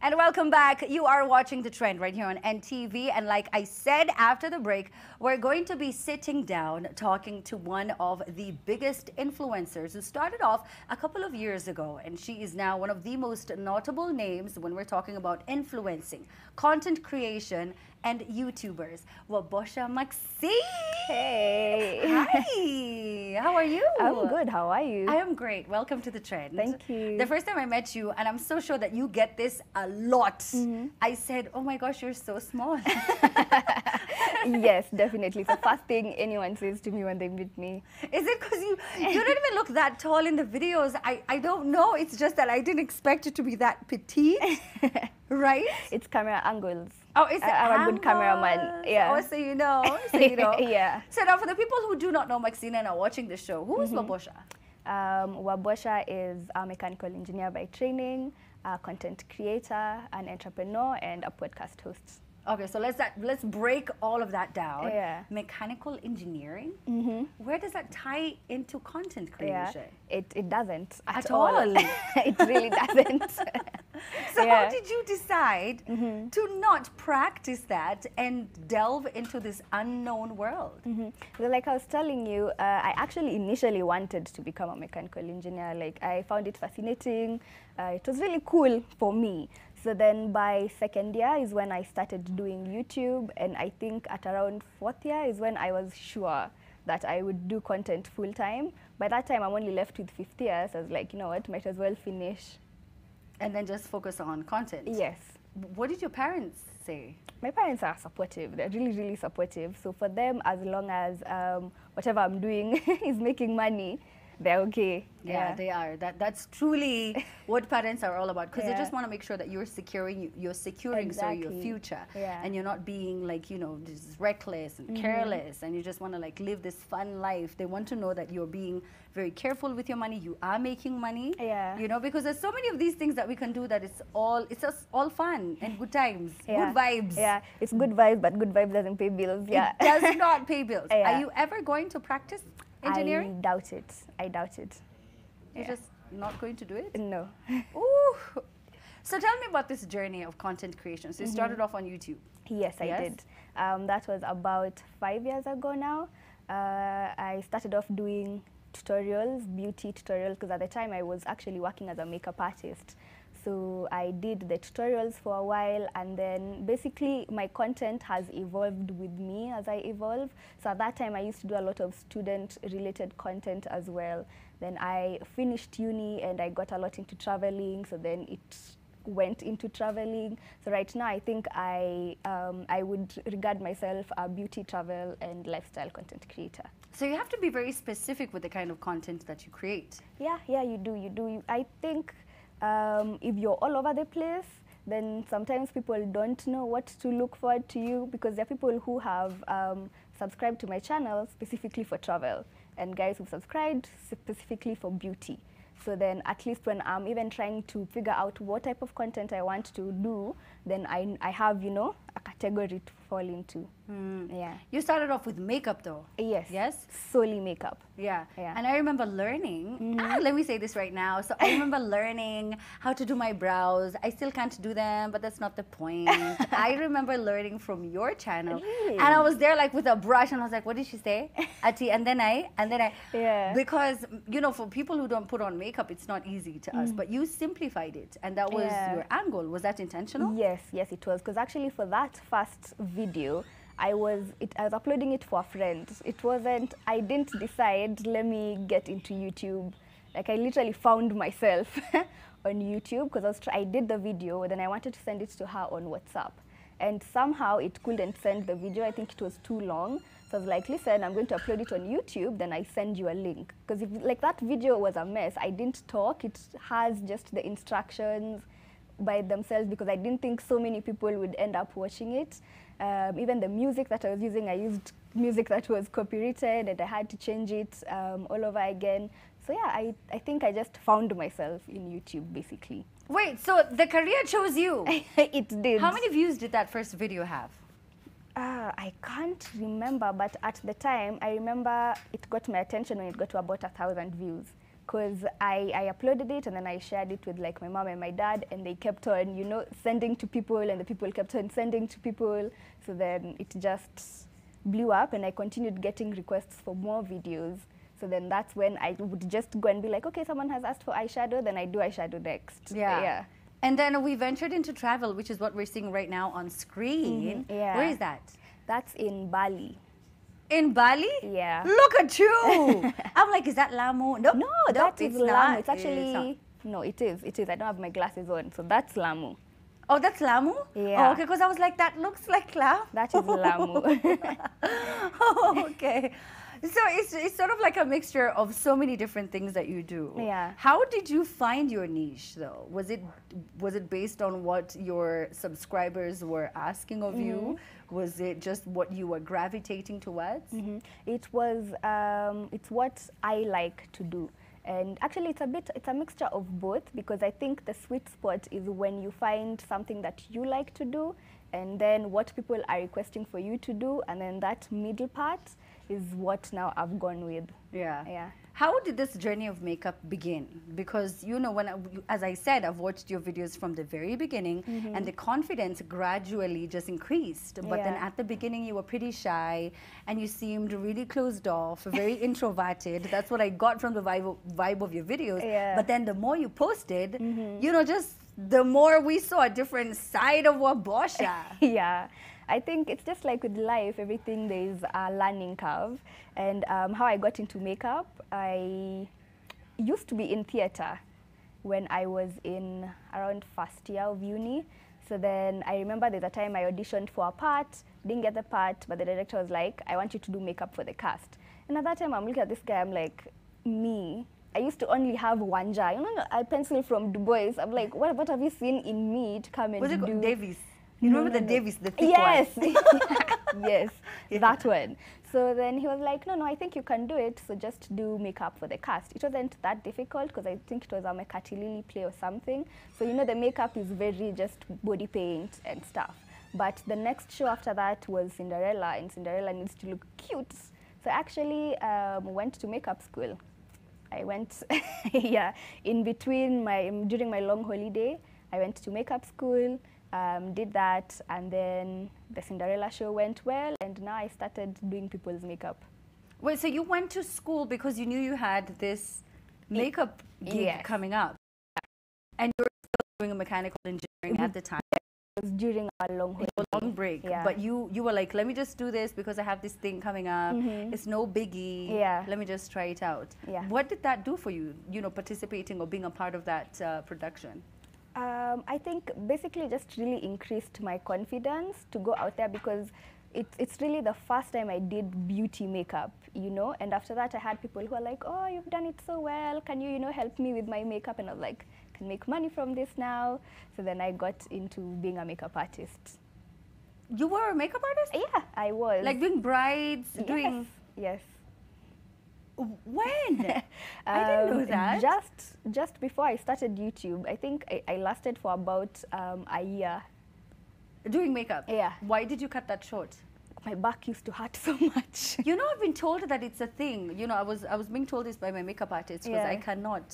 And welcome back. You are watching The Trend right here on NTV. And like I said after the break, we're going to be sitting down talking to one of the biggest influencers who started off a couple of years ago. And she is now one of the most notable names when we're talking about influencing, content creation, and YouTubers. Wabosha Maxine! Hey! Hi! How are you? I'm good. How are you? I am great. Welcome to The Trend. Thank you. The first time I met you, and I'm so sure that you get this a lot, I said, oh my gosh, you're so small. Yes, definitely. It's the first thing anyone says to me when they meet me. Is it because you don't even look that tall in the videos? I don't know. It's just that I didn't expect you to be that petite, right? It's camera angles. Oh, it's I'm a good cameraman. Yeah. Oh, so you know. So you know. Yeah. So now, for the people who do not know Maxine and are watching the show, who is Wabosha? Wabosha is a mechanical engineer by training, a content creator, an entrepreneur, and a podcast host. Okay, so let's break all of that down. Yeah. Mechanical engineering. Where does that tie into content creation? Yeah. It doesn't At all. It really doesn't. So Yeah. how did you decide to not practice that and delve into this unknown world? So like I was telling you, I actually initially wanted to become a mechanical engineer. Like I found it fascinating. It was really cool for me. So then by second year is when I started doing YouTube, and I think at around fourth year is when I was sure that I would do content full time. By that time, I'm only left with fifth year, so I was like, you know what, might as well finish. And then just focus on content? Yes. What did your parents say? My parents are supportive. They're really, really supportive. So for them, as long as whatever I'm doing is making money, they're okay. Yeah, they are. That's truly what parents are all about, because they Yeah. just want to make sure that you're securing sorry, your future, Yeah. and you're not being like, you know, just reckless and careless, and you just want to like live this fun life. They want to know that you're being very careful with your money. You are making money. Yeah. You know, because there's so many of these things that we can do that it's just all fun and good times, Yeah. good vibes. Yeah, it's good vibes, but good vibes doesn't pay bills. Yeah. It does not pay bills. Yeah. Are you ever going to practice engineering? I doubt it. I doubt it. You're just not going to do it? No. Ooh. So tell me about this journey of content creation. So you started off on YouTube. Yes, I Yes? did. That was about 5 years ago now. I started off doing tutorials, beauty tutorials, because at the time I was actually working as a makeup artist. So I did the tutorials for a while, and then basically my content has evolved with me as I evolve. So at that time I used to do a lot of student-related content as well. Then I finished uni and I got a lot into traveling, so then it went into traveling. So right now I think I would regard myself a beauty, travel, and lifestyle content creator. So you have to be very specific with the kind of content that you create. Yeah, you do. I think if you're all over the place, then sometimes people don't know what to look forward to you, because there are people who have subscribed to my channel specifically for travel, and guys who subscribed specifically for beauty. So then at least when I'm even trying to figure out what type of content I want to do, then I have, you know, a category to fall into. Yeah. You started off with makeup though. Yes. Yes? Solely makeup. Yeah. Yeah. And I remember learning, let me say this right now. So I remember learning how to do my brows. I still can't do them, but that's not the point. I remember learning from your channel. Really? And I was there like with a brush, and I was like, what did she say? Ati, and then I, Yeah. because, you know, for people who don't put on makeup, it's not easy to us, but you simplified it. And that was Yeah. your angle. Was that intentional? Yes, it was. Because actually for that first video, I was uploading it for a friend. It wasn't, I didn't decide, let me get into YouTube. Like I literally found myself on YouTube, because I did the video, then I wanted to send it to her on WhatsApp. And somehow it couldn't send the video. I think it was too long. So I was like, listen, I'm going to upload it on YouTube, then I send you a link. Because if like that video was a mess, I didn't talk. It has just the instructions by themselves, because I didn't think so many people would end up watching it. Even the music that I was using, I used music that was copyrighted, and I had to change it all over again. So yeah, I think I just found myself in YouTube basically. Wait, so the career chose you? It did. How many views did that first video have? I can't remember, but at the time, I remember it got my attention when it got to about 1,000 views. because I uploaded it and then I shared it with like my mom and my dad, and they kept on, you know, sending to people, and the people kept on sending to people. So then it just blew up, and I continued getting requests for more videos. So then that's when I would just go and be like, okay, someone has asked for eyeshadow, then I do eyeshadow next. Yeah. Yeah. And then we ventured into travel, which is what we're seeing right now on screen. Yeah. Where is that? That's in Bali. In Bali? Yeah. Look at you! I'm like, is that Lamu? Nope. No, nope, that is it's Lamu. not. It's actually, no, it is. It is. I don't have my glasses on, so that's Lamu. Oh, that's Lamu? Yeah. Oh, okay, because I was like, that looks like Lamu. That is Lamu. Oh, okay. So it's sort of like a mixture of so many different things that you do. Yeah. How did you find your niche though? Was it based on what your subscribers were asking of you? Was it just what you were gravitating towards? It was, it's what I like to do. And actually it's a mixture of both, because I think the sweet spot is when you find something that you like to do, and then what people are requesting for you to do, and then that middle part is what now I've gone with. Yeah. Yeah. How did this journey of makeup begin? Because, you know, as I said, I've watched your videos from the very beginning, and the confidence gradually just increased. But then Yeah. at the beginning, you were pretty shy, and you seemed really closed off, very introverted. That's what I got from the vibe of your videos. Yeah. But then the more you posted, you know, just the more we saw a different side of Wabosha. Yeah, I think it's just like with life, everything there is a learning curve. And how I got into makeup, I used to be in theater when I was in around first year of uni. So then I remember there's a time I auditioned for a part, didn't get the part, but the director was like, I want you to do makeup for the cast. And at that time I'm looking at this guy, I'm like, me? I used to only have one jar. You know, a pencil from Du Bois. I'm like, what have you seen in me to come and Was it do? called Davies? You remember the Davies, the thick Yes. one? Yes, Yeah. that one. So then he was like, no, I think you can do it. So just do makeup for the cast. It wasn't that difficult because I think it was a Mekatilili play or something. So, you know, the makeup is very just body paint and stuff. But the next show after that was Cinderella, and Cinderella needs to look cute. So I actually went to makeup school. I went, yeah, during my long holiday, I went to makeup school, did that, and then the Cinderella show went well, and now I started doing people's makeup. Wait, so you went to school because you knew you had this makeup gig Yes. coming up, and you were still doing a mechanical engineering at the time. It was during our long holiday. A long break, Yeah. but you were like, let me just do this because I have this thing coming up. It's no biggie. Yeah. Let me just try it out. Yeah. What did that do for you? You know, participating or being a part of that production. I think basically just really increased my confidence to go out there, because it's really the first time I did beauty makeup, you know, and after that I had people who are like, oh, you've done it so well, can you, help me with my makeup? And I was like, I can make money from this now. So then I got into being a makeup artist. You were a makeup artist? Yeah, I was. Like doing brides, doing... Yes. When? I didn't know that. Just before I started YouTube, I think I lasted for about a year. Doing makeup? Yeah. Why did you cut that short? My back used to hurt so much. You know, I've been told that it's a thing. You know, I was being told this by my makeup artist because Yeah. I cannot,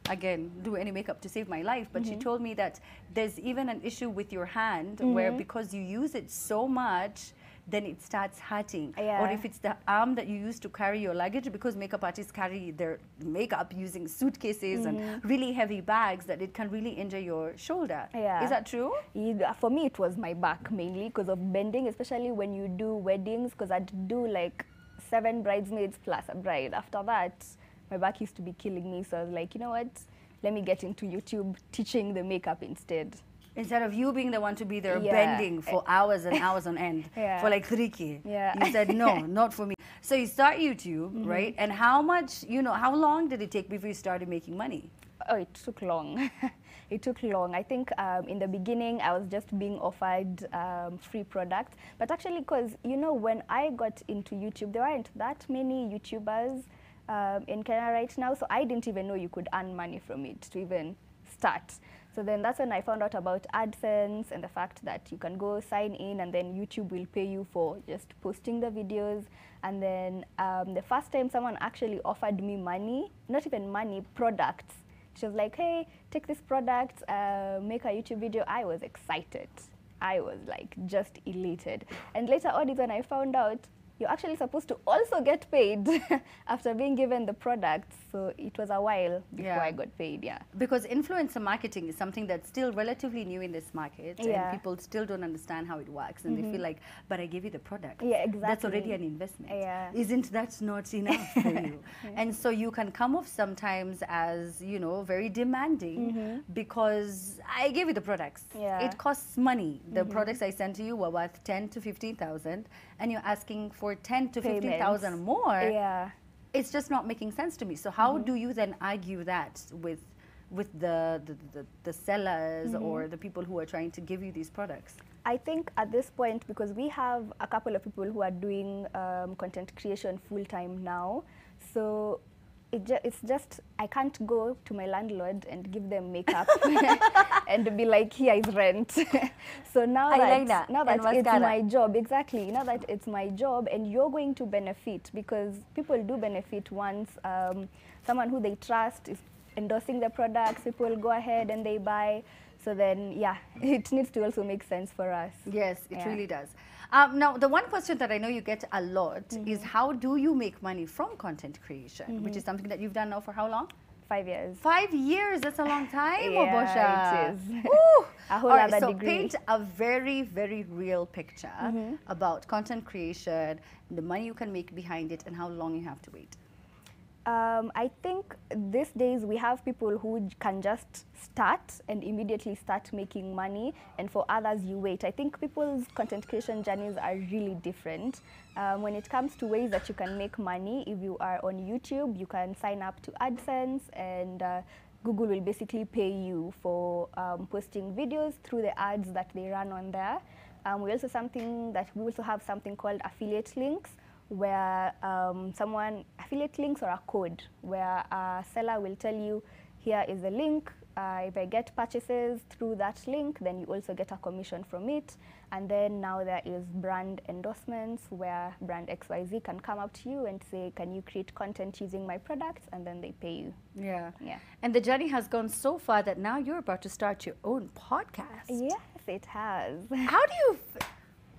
again, do any makeup to save my life. But she told me that there's even an issue with your hand where because you use it so much, then it starts hurting. Yeah. Or if it's the arm that you use to carry your luggage, because makeup artists carry their makeup using suitcases and really heavy bags, that it can really injure your shoulder. Yeah. Is that true? For me, it was my back mainly because of bending, especially when you do weddings, because I'd do like 7 bridesmaids plus a bride. After that, my back used to be killing me. So I was like, you know what? Let me get into YouTube teaching the makeup instead. Instead of you being the one to be there Yeah. bending for hours and hours on end Yeah. for like 3K. Yeah. You said, no, not for me. So you start YouTube, right? And how much, how long did it take before you started making money? Oh, it took long. It took long. I think in the beginning, I was just being offered free product. But actually, because, when I got into YouTube, there weren't that many YouTubers in Kenya right now. So I didn't even know you could earn money from it to even start. So then that's when I found out about AdSense and the fact that you can go sign in and then YouTube will pay you for just posting the videos. And then the first time someone actually offered me money, not even money, products. She was like, hey, take this product, make a YouTube video. I was excited. I was like just elated. And later on is when I found out you're actually supposed to also get paid after being given the product. So it was a while before I got paid, Because influencer marketing is something that's still relatively new in this market, and people still don't understand how it works, and they feel like, but I gave you the product. Yeah, exactly. That's already an investment. Yeah. Isn't that not enough for you? And so you can come off sometimes as, you know, very demanding because I gave you the products. Yeah. It costs money. The products I sent to you were worth 10 to 15,000, and you're asking for 10 to 15,000 more. Yeah. It's just not making sense to me. So how do you then argue that with the sellers or the people who are trying to give you these products? I think at this point, because we have a couple of people who are doing content creation full-time now, so it's just, I can't go to my landlord and give them makeup and be like, here is rent. So now that it's my job, exactly, now that it's my job and you're going to benefit, because people do benefit once someone who they trust is endorsing the products, people go ahead and they buy. So then, it needs to also make sense for us. Yes, it really does. Now, the one question that I know you get a lot is how do you make money from content creation, which is something that you've done now for how long? 5 years. 5 years, that's a long time, Yeah, Wabosha. it is. Ooh. A whole All right, other so degree. paint a very, very real picture about content creation, the money you can make behind it, and how long you have to wait. I think these days we have people who can just start and immediately start making money, and for others you wait. I think people's content creation journeys are really different. When it comes to ways that you can make money, if you are on YouTube, you can sign up to AdSense, and Google will basically pay you for posting videos through the ads that they run on there. We also have something called affiliate links, where affiliate links or a code where a seller will tell you, here is a link, if I get purchases through that link, then you also get a commission from it. And then now there is brand endorsements where brand XYZ can come up to you and say, can you create content using my products? And then they pay you. Yeah. And the journey has gone so far that now you're about to start your own podcast. Yes, it has. How do you...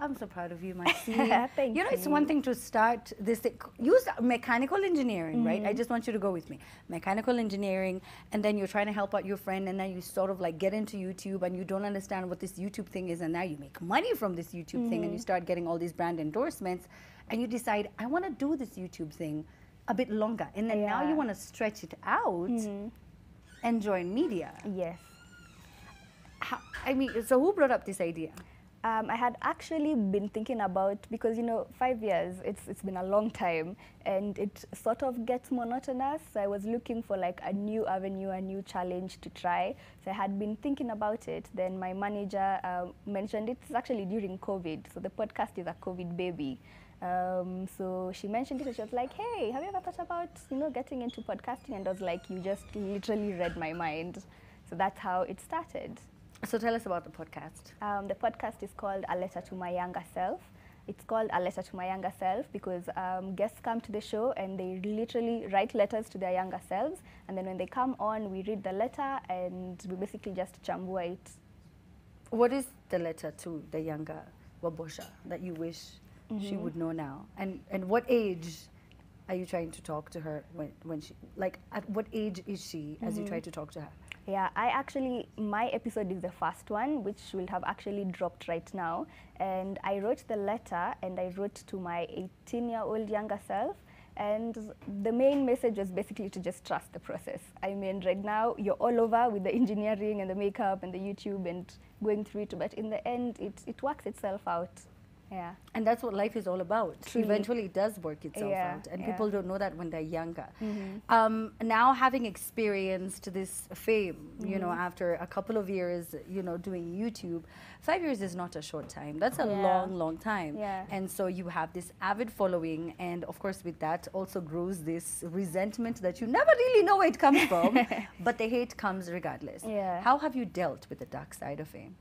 I'm so proud of you, Maxine. Thank you. You know, it's one thing to start this thing. Use mechanical engineering, right? I just want you to go with me. Mechanical engineering, and then you're trying to help out your friend, and then you sort of like get into YouTube, and you don't understand what this YouTube thing is, and now you make money from this YouTube thing, and you start getting all these brand endorsements, and you decide, I want to do this YouTube thing a bit longer, and then now you want to stretch it out and join media. Yes. I mean, so who brought up this idea? I had actually been thinking about, because, you know, 5 years, it's been a long time, and it sort of gets monotonous. So I was looking for like a new avenue, a new challenge to try. So I had been thinking about it. Then my manager mentioned it's actually during COVID. So the podcast is a COVID baby. So she mentioned it, and she was like, hey, have you ever thought about, you know, getting into podcasting? And I was like, you just literally read my mind. So that's how it started. So tell us about the podcast. The podcast is called A Letter to My Younger Self. It's called A Letter to My Younger Self because guests come to the show and they literally write letters to their younger selves. And then when they come on, we read the letter and we basically just chambua it. What is the letter to the younger Wabosha that you wish she would know now? And what age are you trying to talk to her when she, like, at what age is she as you try to talk to her? Yeah, my episode is the first one, which will have actually dropped right now. And I wrote the letter and I wrote to my 18-year-old younger self. And the main message was basically to just trust the process. I mean, right now, you're all over with the engineering and the makeup and the YouTube and going through it. But in the end, it works itself out. Yeah. And that's what life is all about. Truly. Eventually, it does work itself Yeah, out, and yeah. people don't know that when they're younger. Now, having experienced this fame, you know, after a couple of years, you know, doing YouTube, 5 years is not a short time. That's a long, long time. Yeah. And so you have this avid following, and of course, with that also grows this resentment that you never really know where it comes from, but the hate comes regardless. Yeah. How have you dealt with the dark side of fame?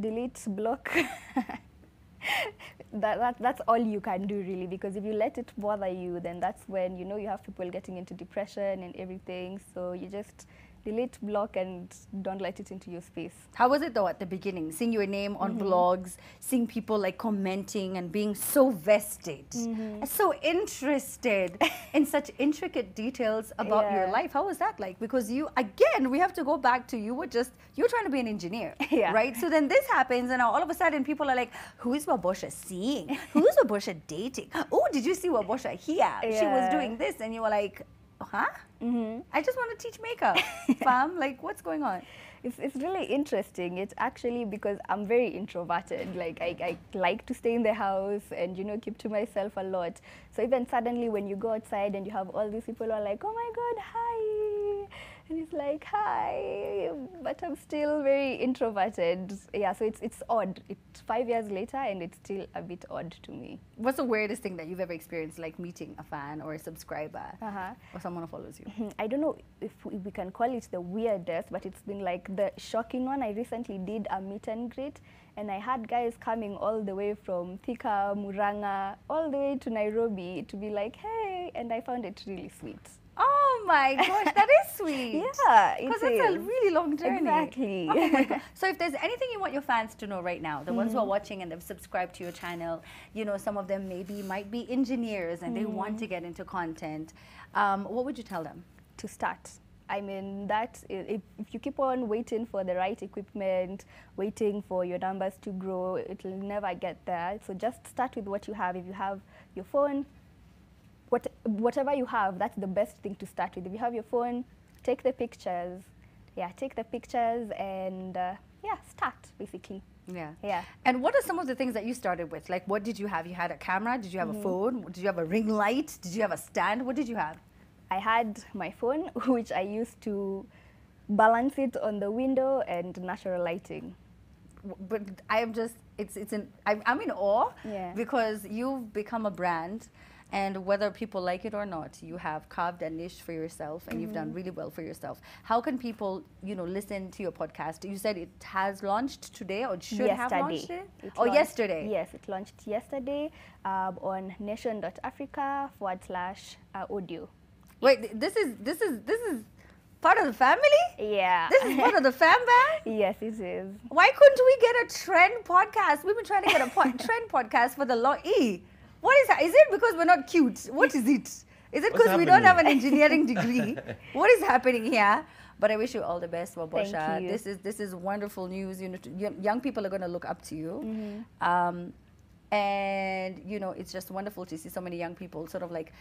Delete, block. That's all you can do, really, because if you let it bother you, then that's when, you know, you have people getting into depression and everything. So you just delete, block, and don't let it into your space. How was it though at the beginning, seeing your name on blogs, seeing people like commenting and being so vested, so interested in such intricate details about your life? How was that like? Because you, again, we have to go back to you're trying to be an engineer, right? So then this happens, and now all of a sudden people are like, who is Wabosha seeing? Who is Wabosha dating? Oh, did you see Wabosha here? She was doing this, and you were like, huh? I just want to teach makeup, fam. Like, what's going on? It's really interesting. It's actually because I'm very introverted. Like, I like to stay in the house and, you know, keep to myself a lot. So even suddenly when you go outside and you have all these people who are like, oh my God, hi. And it's like, hi, but I'm still very introverted. Yeah, so it's odd. It's 5 years later and it's still a bit odd to me. What's the weirdest thing that you've ever experienced, like meeting a fan or a subscriber or someone who follows you? I don't know if we can call it the weirdest, but it's been like the shocking one. I recently did a meet and greet, and I had guys coming all the way from Thika, Muranga, all the way to Nairobi to be like, hey, and I found it really sweet. Oh my gosh, that is sweet. Yeah, because it's a really long journey. Exactly. Oh my God. So if there's anything you want your fans to know right now, the ones who are watching and they've subscribed to your channel, you know, some of them might be engineers and they want to get into content, what would you tell them? To start. I mean, if you keep on waiting for the right equipment, waiting for your numbers to grow, it will never get there. So just start with what you have. If you have your phone, whatever you have, that's the best thing to start with. If you have your phone, take the pictures. Yeah, take the pictures and start basically. Yeah. And what are some of the things that you started with? Like, what did you have? You had a camera? Did you have a phone? Did you have a ring light? Did you have a stand? What did you have? I had my phone, which I used to balance it on the window and natural lighting. But I'm in awe because you've become a brand. And whether people like it or not, you have carved a niche for yourself and you've done really well for yourself. How can people, you know, listen to your podcast? You said it has launched today or should have launched it? Yesterday. Yes, it launched yesterday on nation.africa/audio. Wait, this is part of the family? Yeah. This is part of the fam band? Yes, it is. Why couldn't we get a trend podcast? We've been trying to get a trend podcast for the long. What is that? Is it because we're not cute? What is it? Is it because we don't have an engineering degree? What is happening here? But I wish you all the best, Wabosha. Thank you. This is wonderful news. You know, young people are going to look up to you, and you know, it's just wonderful to see so many young people sort of like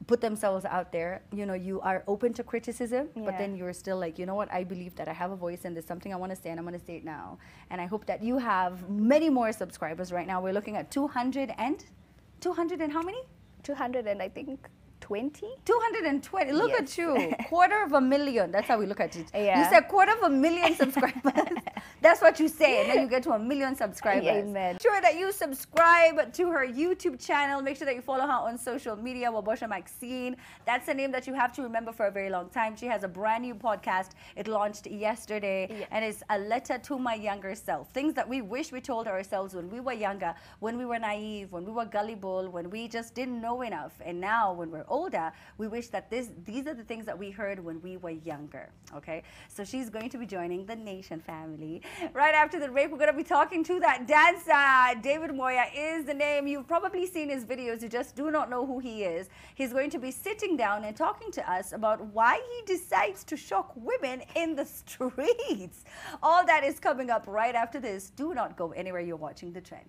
put themselves out there. You know, you are open to criticism, but then you're still like, you know what, I believe that I have a voice and there's something I want to say and I'm going to say it now. And I hope that you have many more subscribers right now. We're looking at 200 and how many? 200 and I think 20? 220. Look at you. 250,000. That's how we look at it. Yeah. You said 250,000 subscribers. That's what you say. And then you get to 1 million subscribers. Amen. Make sure that you subscribe to her YouTube channel. Make sure that you follow her on social media, Wabosha Maxine. That's a name that you have to remember for a very long time. She has a brand new podcast. It launched yesterday. And it's a letter to my younger self. Things that we wish we told ourselves when we were younger, when we were naive, when we were gullible, when we just didn't know enough. And now when we're older, we wish that these are the things that we heard when we were younger. Okay, so she's going to be joining the Nation family. Right after the break, we're going to be talking to that dancer. David Moya is the name. You've probably seen his videos. You just do not know who he is. He's going to be sitting down and talking to us about why he decides to shock women in the streets. All that is coming up right after this. Do not go anywhere. You're watching The Trend.